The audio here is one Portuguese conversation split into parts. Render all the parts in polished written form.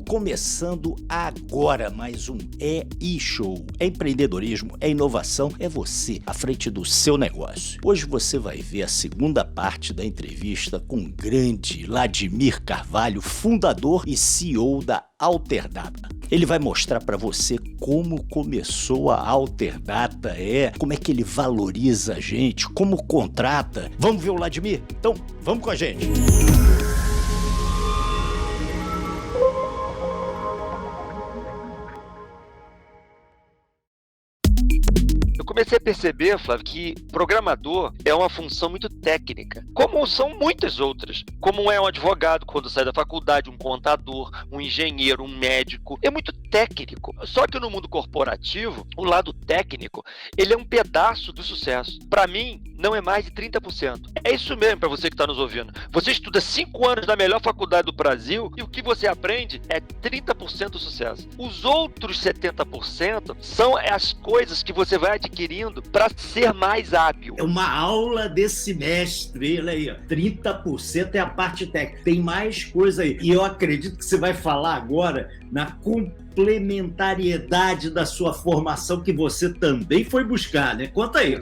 Começando agora mais um E-Show. É empreendedorismo, é inovação, é você à frente do seu negócio. Hoje você vai ver a segunda parte da entrevista com o grande Vladimir Carvalho, fundador e CEO da Alterdata. Ele vai mostrar para você como começou a Alterdata, como é que ele valoriza a gente, como contrata. Vamos ver o Vladimir? Então, vamos com a gente. Comecei a perceber, Flávio, que programador é uma função muito técnica, como são muitas outras. Como é um advogado quando sai da faculdade, um contador, um engenheiro, um médico. É muito técnico. Só que no mundo corporativo, o lado técnico, ele é um pedaço do sucesso. Para mim, não é mais de 30%. É isso mesmo para você que está nos ouvindo. Você estuda 5 anos na melhor faculdade do Brasil e o que você aprende é 30% do sucesso. Os outros 70% são as coisas que você vai adquirindo para ser mais hábil. É uma aula desse mestre, olha aí, ó. 30% é a parte técnica. Tem mais coisa aí. E eu acredito que você vai falar agora na complementariedade da sua formação que você também foi buscar, né? Conta aí.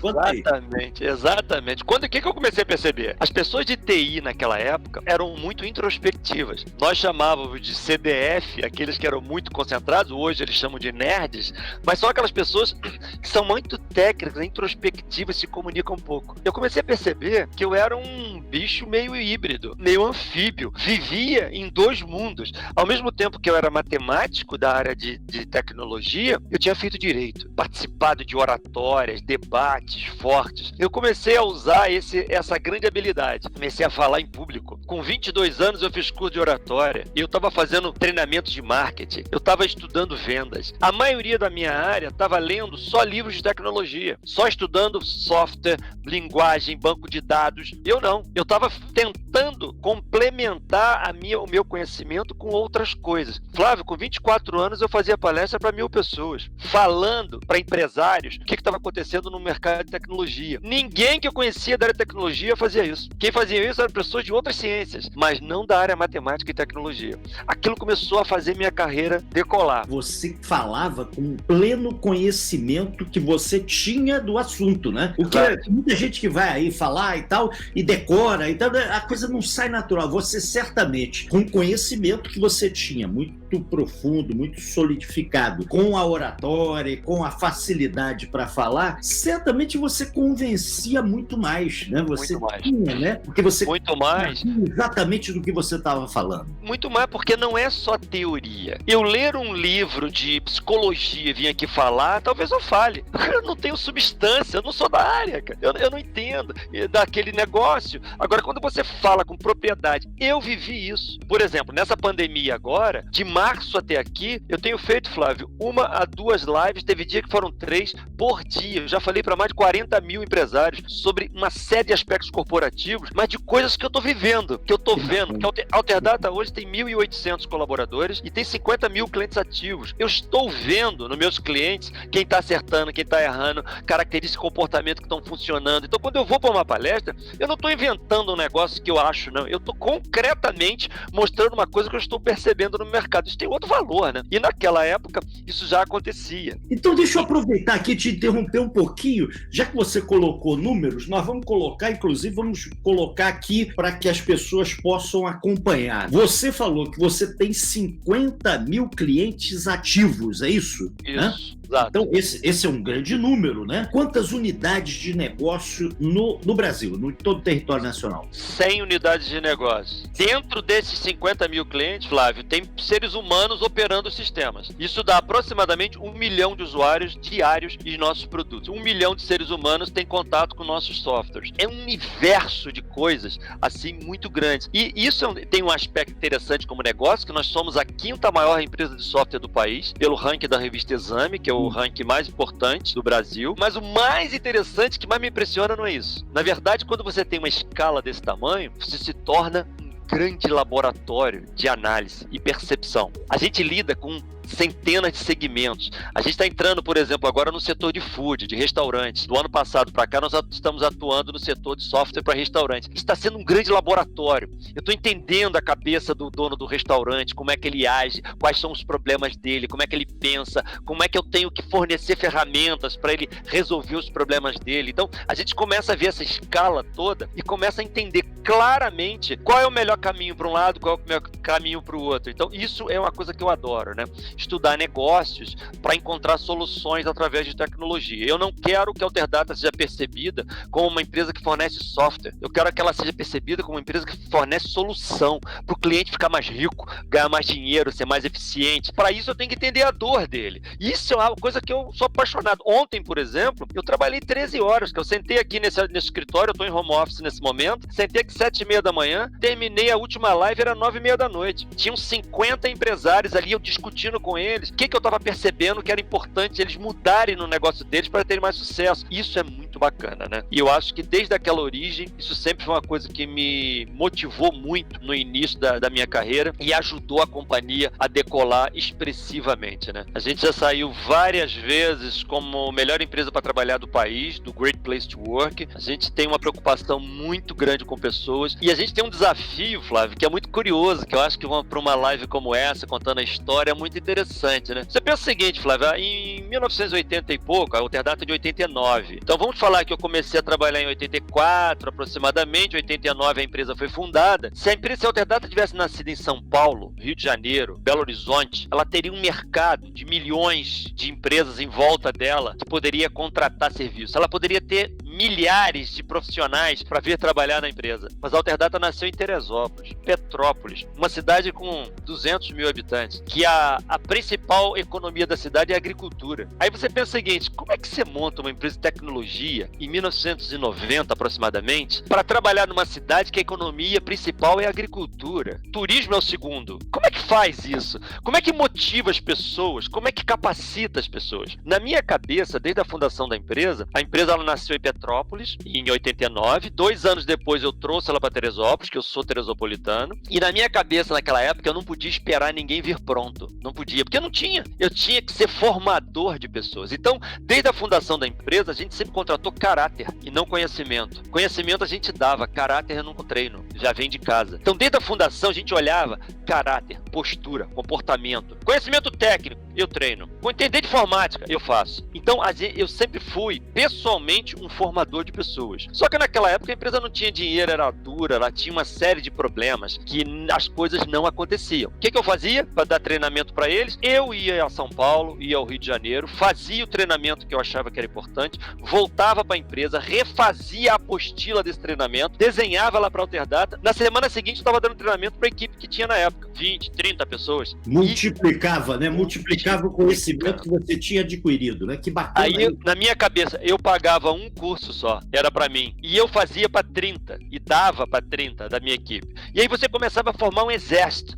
Exatamente. O que eu comecei a perceber? As pessoas de TI naquela época eram muito introspectivas. Nós chamávamos de CDF, aqueles que eram muito concentrados, hoje eles chamam de nerds, mas são aquelas pessoas que são muito técnicas, introspectivas, se comunicam um pouco. Eu comecei a perceber que eu era um bicho meio híbrido, meio anfíbio, vivia em 2 mundos. Ao mesmo tempo que eu era matemático da área de tecnologia, eu tinha feito direito, participado de oratórias, debates fortes. Eu comecei a usar essa grande habilidade. Comecei a falar em público. Com 22 anos eu fiz curso de oratória. Eu estava fazendo treinamentos de marketing. Eu estava estudando vendas. A maioria da minha área estava lendo só livros de tecnologia, só estudando software, linguagem, banco de dados. Eu não. Eu estava tentando complementar o meu conhecimento com outras coisas. Flávio, com 24 anos eu fazia palestra para 1.000 pessoas, falando para empresários o que estava acontecendo no mercado de tecnologia. Ninguém que eu conhecia da área de tecnologia fazia isso. Quem fazia isso eram pessoas de outras ciências, mas não da área matemática e tecnologia. Aquilo começou a fazer minha carreira decolar. Você falava com pleno conhecimento que você tinha do assunto, né? O que muita gente que vai aí falar e tal, e decora, e tal, a coisa não sai natural. Você certamente, com o conhecimento que você tinha, muito profundo, muito solidificado, com a oratória, com a facilidade para falar, certamente você convencia muito mais, né? Você muito mais. Tinha, né? Porque você muito mais exatamente do que você estava falando. Muito mais, porque não é só teoria. Eu ler um livro de psicologia e vir aqui falar, talvez eu fale. Eu não tenho substância, eu não sou da área, cara. Eu não entendo daquele negócio. Agora, quando você fala com propriedade, eu vivi isso. Por exemplo, nessa pandemia agora, de março até aqui, eu tenho feito, Flávio, 1 a 2 lives, teve dia que foram 3 por dia. Eu já falei para mais de 40 mil empresários sobre uma série de aspectos corporativos, mas de coisas que eu tô vivendo, que eu tô vendo. Que a Alterdata hoje tem 1.800 colaboradores e tem 50 mil clientes ativos. Eu estou vendo nos meus clientes quem está acertando, quem está errando, características de comportamento que estão funcionando. Então, quando eu vou para uma palestra, eu não estou inventando um negócio que eu acho, não. Eu estou concretamente mostrando uma coisa que eu estou percebendo no mercado. Isso tem outro valor, né? E naquela época, isso já acontecia. Então, deixa eu aproveitar aqui e te interromper um pouquinho. Já que você colocou números, nós vamos colocar, inclusive, vamos colocar aqui para que as pessoas possam acompanhar. Você falou que você tem 50 mil clientes ativos, é isso? Isso. Né? Exato. Então, esse é um grande número, né? Quantas unidades de negócio no Brasil, no todo o território nacional? 100 unidades de negócio. Dentro desses 50 mil clientes, Flávio, tem seres humanos operando os sistemas. Isso dá aproximadamente 1 milhão de usuários diários de nossos produtos. 1 milhão de seres humanos têm contato com nossos softwares. É um universo de coisas, assim, muito grande. E isso tem um aspecto interessante como negócio, que nós somos a 5ª maior empresa de software do país, pelo ranking da revista Exame, que é o ranking mais importante do Brasil. Mas o mais interessante, que mais me impressiona, não é isso. Na verdade, quando você tem uma escala desse tamanho, você se torna um grande laboratório de análise e percepção. A gente lida com centenas de segmentos. A gente está entrando, por exemplo, agora no setor de food, de restaurantes. Do ano passado para cá, nós estamos atuando no setor de software para restaurante. Isso está sendo um grande laboratório. Eu estou entendendo a cabeça do dono do restaurante, como é que ele age, quais são os problemas dele, como é que ele pensa, como é que eu tenho que fornecer ferramentas para ele resolver os problemas dele. Então, a gente começa a ver essa escala toda e começa a entender claramente qual é o melhor caminho para um lado, qual é o melhor caminho para o outro. Então, isso é uma coisa que eu adoro, né? Estudar negócios para encontrar soluções através de tecnologia. Eu não quero que a Alterdata seja percebida como uma empresa que fornece software. Eu quero que ela seja percebida como uma empresa que fornece solução para o cliente ficar mais rico, ganhar mais dinheiro, ser mais eficiente. Para isso, eu tenho que entender a dor dele. Isso é uma coisa que eu sou apaixonado. Ontem, por exemplo, eu trabalhei 13 horas, que eu sentei aqui nesse escritório, eu estou em home office nesse momento, sentei aqui 7h30 da manhã, terminei a última live, era 9h30 da noite. Tinham 50 empresários ali, eu discutindo com eles, o que eu estava percebendo que era importante eles mudarem no negócio deles para terem mais sucesso. Isso é muito bacana, né? E eu acho que desde aquela origem, isso sempre foi uma coisa que me motivou muito no início da minha carreira e ajudou a companhia a decolar expressivamente, né? A gente já saiu várias vezes como melhor empresa para trabalhar do país, do Great Place to Work. A gente tem uma preocupação muito grande com pessoas e a gente tem um desafio, Flávio, que é muito curioso, que eu acho que para uma live como essa, contando a história, é muito interessante, né? Você pensa o seguinte, Flávio, em 1980 e pouco, a Alterdata é de 89. Então vamos falar que eu comecei a trabalhar em 84, aproximadamente, 89 a empresa foi fundada. Se a Alterdata tivesse nascido em São Paulo, Rio de Janeiro, Belo Horizonte, ela teria um mercado de milhões de empresas em volta dela que poderia contratar serviço. Ela poderia ter milhares de profissionais para vir trabalhar na empresa. Mas a Alterdata nasceu em Teresópolis, Petrópolis, uma cidade com 200 mil habitantes, que a principal economia da cidade é a agricultura. Aí você pensa o seguinte, como é que você monta uma empresa de tecnologia em 1990 aproximadamente para trabalhar numa cidade que a economia principal é a agricultura? Turismo é o segundo. Como é que faz isso? Como é que motiva as pessoas? Como é que capacita as pessoas? Na minha cabeça, desde a fundação da empresa, a empresa ela nasceu em Petrópolis em 89. 2 anos depois eu trouxe ela para Teresópolis, que eu sou teresopolitano. E na minha cabeça, naquela época, eu não podia esperar ninguém vir pronto. Não podia, porque eu não tinha. Eu tinha que ser formador de pessoas. Então, desde a fundação da empresa, a gente sempre contratou caráter e não conhecimento. Conhecimento a gente dava, caráter eu não treino, já vem de casa. Então, desde a fundação, a gente olhava caráter, postura, comportamento. Conhecimento técnico, eu treino. Com entender de informática, eu faço. Então, eu sempre fui, pessoalmente, um formador de pessoas. Só que naquela época a empresa não tinha dinheiro, era dura, ela tinha uma série de problemas que as coisas não aconteciam. O que eu fazia para dar treinamento para eles? Eu ia a São Paulo, ia ao Rio de Janeiro, fazia o treinamento que eu achava que era importante, voltava para a empresa, refazia a apostila desse treinamento, desenhava lá para a Alterdata. Na semana seguinte, estava dando treinamento para a equipe que tinha na época. 20, 30 pessoas. Multiplicava, né? Multiplicava o conhecimento que você tinha adquirido, né? Que bacana. Aí, na minha cabeça, eu pagava um curso só, era para mim. E eu fazia para 30 e dava para 30 da minha equipe. E aí você começava a formar um exército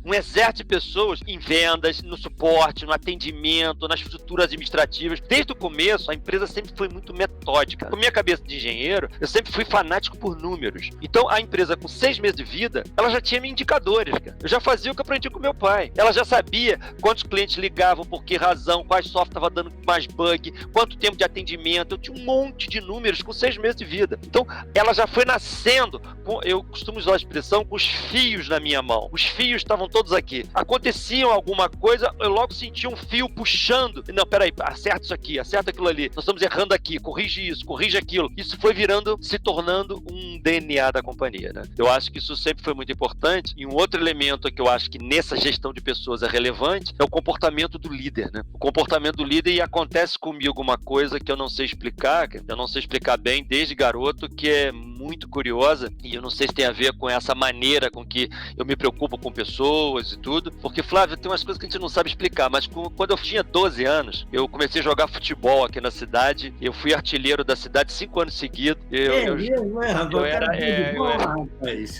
de pessoas em vendas, no suporte, no atendimento, nas estruturas administrativas. Desde o começo, a empresa sempre foi muito metódica. Com a minha cabeça de engenheiro, eu sempre fui fanático por números. Então, a empresa com 6 meses de vida, ela já tinha indicadores, cara. Eu já fazia o que eu aprendi com meu pai. Ela já sabia quantos clientes ligavam, por que razão, quais software estava dando mais bug, quanto tempo de atendimento. Eu tinha um monte de números com 6 meses de vida. Então, ela já foi nascendo, eu costumo usar a expressão, com os fios na minha mão. Os fios estavam todos aqui. Aconteciam alguma coisa, eu logo sentia um fio puxando. Não, peraí, acerta isso aqui, acerta aquilo ali. Nós estamos errando aqui, corrige isso, corrige aquilo. Isso foi se tornando um DNA da companhia, né? Eu acho que isso sempre foi muito importante. E um outro elemento que eu acho que nessa gestão de pessoas é relevante é o comportamento do líder, né? O comportamento do líder, e acontece comigo uma coisa que eu não sei explicar, bem desde garoto, que é muito curiosa, e eu não sei se tem a ver com essa maneira com que eu me preocupo com pessoas e tudo, porque, Flávio, tem umas coisas que a gente não sabe explicar, mas quando eu tinha 12 anos, eu comecei a jogar futebol aqui na cidade, eu fui artilheiro da cidade 5 anos seguidos.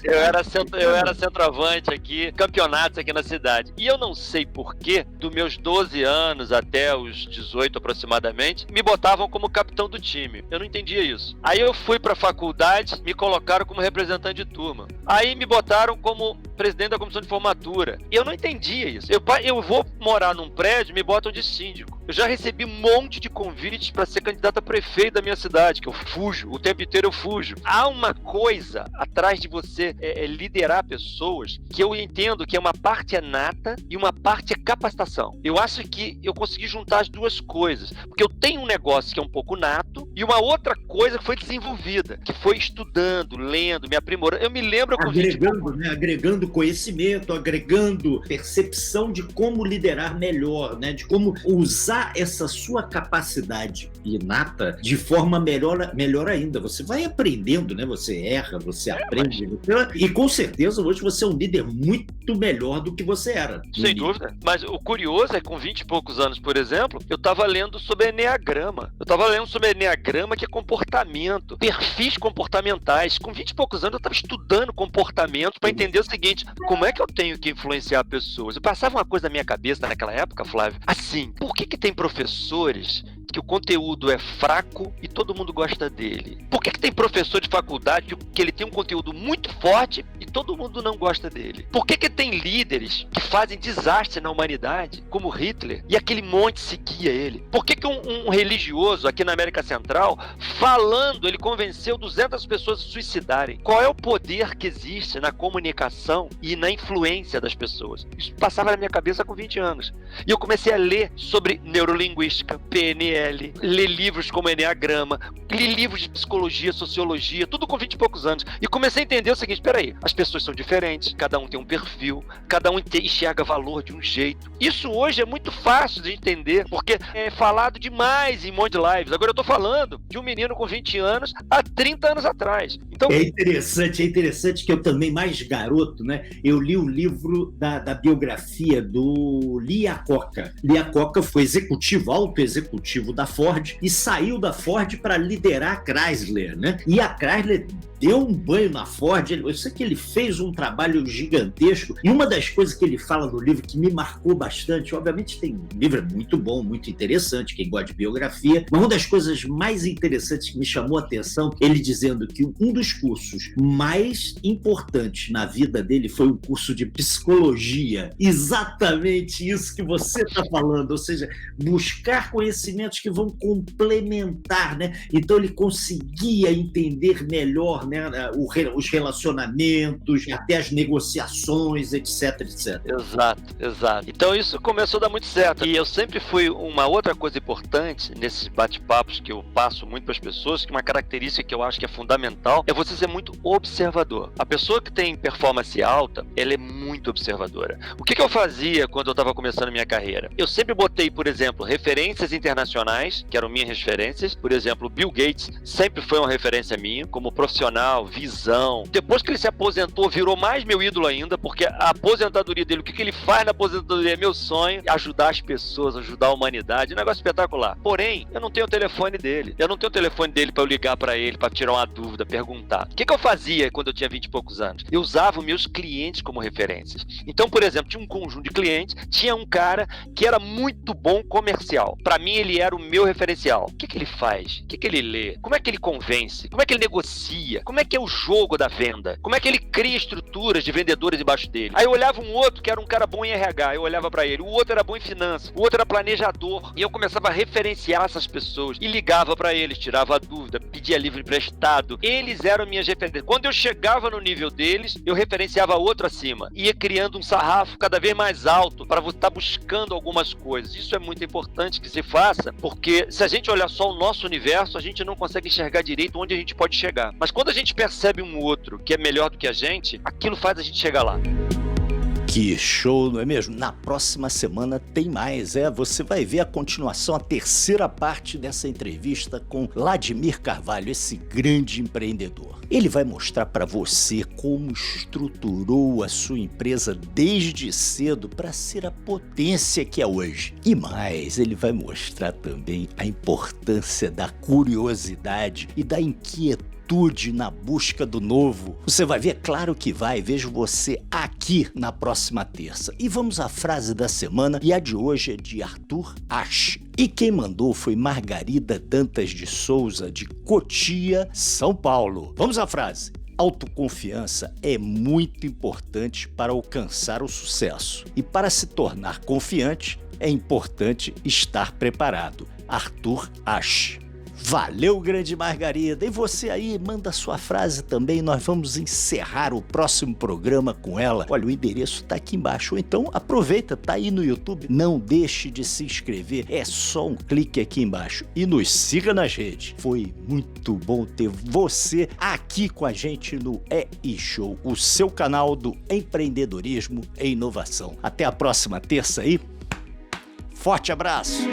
Eu era centroavante aqui, campeonatos aqui na cidade. E eu não sei porquê, dos meus 12 anos até os 18 aproximadamente, me botavam como capitão do time. Eu não entendia isso. Aí eu fui pra faculdade, me colocaram como representante de turma. Aí me botaram como presidente da comissão de formatura. E eu não entendia isso. Eu vou morar num prédio, me botam de síndico. Eu já recebi um monte de convites para ser candidato a prefeito da minha cidade, que eu fujo, o tempo inteiro eu fujo. Há uma coisa atrás de você liderar pessoas que eu entendo que é uma parte é nata e uma parte é capacitação. Eu acho que eu consegui juntar as duas coisas, porque eu tenho um negócio que é um pouco nato e uma outra coisa que foi desenvolvida, que foi estudando, lendo, me aprimorando. Eu me lembro com agregando conhecimento, agregando percepção de como liderar melhor, né? De como usar essa sua capacidade inata de forma melhor ainda. Você vai aprendendo, né? Você erra, você aprende. E com certeza hoje você é um líder muito melhor do que você era. Sem dúvida. Mas o curioso é que com 20 e poucos anos, por exemplo, eu estava lendo sobre Eneagrama. Eu estava lendo sobre Eneagrama, que é comportamento, perfis comportamentais. Com 20 e poucos anos eu estava estudando comportamento para entender o seguinte: como é que eu tenho que influenciar pessoas? Eu passava uma coisa na minha cabeça naquela época, Flávio, assim, por que tem professores que o conteúdo é fraco e todo mundo gosta dele? Por que tem professor de faculdade que ele tem um conteúdo muito forte e todo mundo não gosta dele? Por que tem líderes que fazem desastre na humanidade, como Hitler, e aquele monte seguia ele? Por que um religioso aqui na América Central, falando, ele convenceu 200 pessoas a se suicidarem? Qual é o poder que existe na comunicação e na influência das pessoas? Isso passava na minha cabeça com 20 anos. E eu comecei a ler sobre neurolinguística, PNL, ler livros como Eneagrama, li livros de psicologia, sociologia, tudo com 20 e poucos anos. E comecei a entender o seguinte: espera aí, as pessoas são diferentes, cada um tem um perfil, cada um enxerga valor de um jeito. Isso hoje é muito fácil de entender, porque é falado demais em um monte de lives. Agora eu tô falando de um menino com 20 anos há 30 anos atrás. Então, é interessante que eu também, mais garoto, né? Eu li o livro da biografia do Lee Iacocca. Lee Iacocca foi alto executivo da Ford e saiu da Ford para liderar a Chrysler, né? E a Chrysler deu um banho na Ford. Eu sei que ele fez um trabalho gigantesco, e uma das coisas que ele fala no livro que me marcou bastante, obviamente o livro é muito bom, muito interessante, quem gosta de biografia, mas uma das coisas mais interessantes que me chamou a atenção, ele dizendo que um dos cursos mais importantes na vida dele foi o curso de psicologia. Exatamente isso que você está falando, ou seja, buscar conhecimentos que vão complementar, né? Então ele conseguia entender melhor, né, os relacionamentos, até as negociações, etc. Exato. Então isso começou a dar muito certo. E eu sempre fui uma outra coisa importante nesses bate-papos que eu passo muito para as pessoas, que uma característica que eu acho que é fundamental é você ser muito observador. A pessoa que tem performance alta, ela é muito observadora. O que eu fazia quando eu estava começando a minha carreira? Eu sempre botei, por exemplo, referências internacionais, que eram minhas referências. Por exemplo, Bill Gates sempre foi uma referência minha, como profissional, visão. Depois que ele se aposentou, virou mais meu ídolo ainda, porque a aposentadoria dele, o que ele faz na aposentadoria é meu sonho, ajudar as pessoas, ajudar a humanidade, um negócio espetacular. Porém, eu não tenho o telefone dele. Eu não tenho o telefone dele para eu ligar para ele, para tirar uma dúvida, perguntar. O que eu fazia quando eu tinha 20 e poucos anos? Eu usava os meus clientes como referências. Então, por exemplo, tinha um conjunto de clientes, tinha um cara que era muito bom comercial. Para mim, ele era o meu referencial. O que ele faz? O que ele lê? Como é que ele convence? Como é que ele negocia? Como é que é o jogo da venda? Como é que ele cria estruturas de vendedores embaixo dele? Aí eu olhava um outro que era um cara bom em RH, eu olhava pra ele. O outro era bom em finanças, o outro era planejador. E eu começava a referenciar essas pessoas e ligava pra eles, tirava a dúvida, pedia livro emprestado. Eles eram minhas referências. Quando eu chegava no nível deles, eu referenciava outro acima. Ia criando um sarrafo cada vez mais alto para você estar buscando algumas coisas. Isso é muito importante que se faça, porque se a gente olhar só o nosso universo, a gente não consegue enxergar direito onde a gente pode chegar. Mas quando a gente percebe um outro que é melhor do que a gente, aquilo faz a gente chegar lá. Que show, não é mesmo? Na próxima semana tem mais, você vai ver a continuação, a terceira parte dessa entrevista com Vladimir Carvalho, esse grande empreendedor. Ele vai mostrar para você como estruturou a sua empresa desde cedo para ser a potência que é hoje. E mais, ele vai mostrar também a importância da curiosidade e da inquietude na busca do novo. Você vai ver, claro que vai. Vejo você aqui na próxima terça. E vamos à frase da semana, e a de hoje é de Arthur Ashe. E quem mandou foi Margarida Dantas de Souza, de Cotia, São Paulo. Vamos à frase. Autoconfiança é muito importante para alcançar o sucesso. E para se tornar confiante, é importante estar preparado. Arthur Ashe. Valeu, grande Margarida! E você aí, manda sua frase também, nós vamos encerrar o próximo programa com ela. Olha, o endereço tá aqui embaixo, ou então aproveita, tá aí no YouTube. Não deixe de se inscrever, é só um clique aqui embaixo. E nos siga nas redes. Foi muito bom ter você aqui com a gente no E-Show, o seu canal do empreendedorismo e inovação. Até a próxima terça aí. Forte abraço!